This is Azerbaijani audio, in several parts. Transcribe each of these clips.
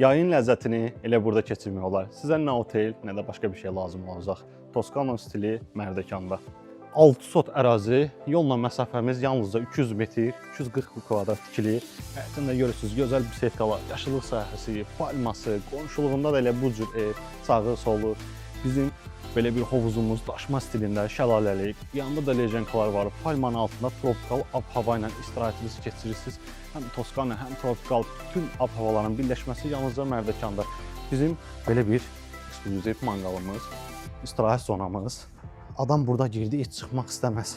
Yayın ləzzətini elə burada keçirmək olar. Sizə nə otel, nə də başqa bir şey lazım olacaq. Toskana stili Mərdəkanda. 6 sot ərazi, yolla məsafəmiz yalnızca 200 metr, 240 kvadrat tikili. Həyətində görürsünüz, gözəl bisetkalar, yaşıllıq sahəsi, palması, qonşuluğunda da elə bu cür sağı, solu. Bizim belə bir hovuzumuz daşma stilində, şəlaləli, yanında da lejenkalar var. Palmanın altında tropikal ab-hava ilə istirahətinizi keçirirsiniz. Həm Toskana, həm tropikal bütün ab-havaların birləşməsi yalnızca Mərdəkanda. Bizim belə bir ekskluziv manqalımız, istirahət zonamız. Adam burada girdi, heç çıxmaq istəməz.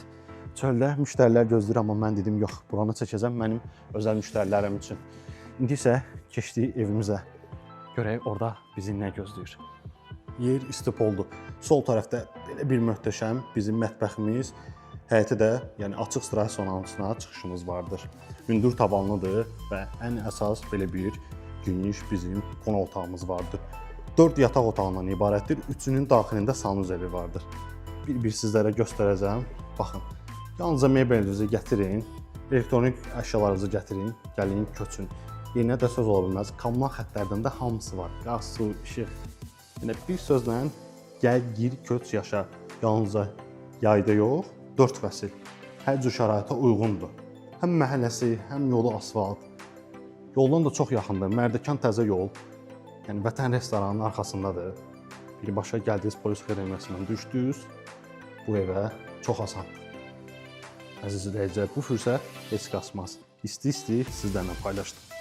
Çöldə müştərilər gözləyir, amma mən dedim, yox, buranı çəkəcəm mənim özəl müştərilərim üçün. İndi isə keçdik evimizə. Görək orada bizi nə gözləyir. Yer istipoldur. Sol tərəfdə belə bir möhtəşəm bizim mətbəximiz, həyətə də, yəni açıq istirahət zonasına çıxışımız vardır. Hündür tavanlıdır və ən əsas belə bir geniş bizim qonaq otağımız vardır. 4 yataq otağından ibarətdir, üçünün daxilində sanuzevi vardır. Bir-bir sizlərə göstərəcəm. Baxın, yalnızca mebelinizi gətirin, elektronik əşyalarınızı gətirin, gəlin, köçün. Yerinə də söz ola bilməz, kommunal xəttlərdən də hamısı var. Qaz, su, işıq. Yəni bir sözlə, gəl, gir, köç, yaşa. Yalnızca yayda yox, 4 fəsil. Hər cür şəraitə uyğundur. Həm məhəlləsi, həm yolu asfalt. Yoldan da çox yaxındır. Mərdəkan təzə yol. Yəni Vətən restoranının arxasındadır. Birbaşa gəldiniz polis xidmətçisindən düşdünüz. Bu evə çox asandır. Əziz izləyicilər, bu fürsət heç qaçmaz. İsti-isti sizlərlə paylaşdım.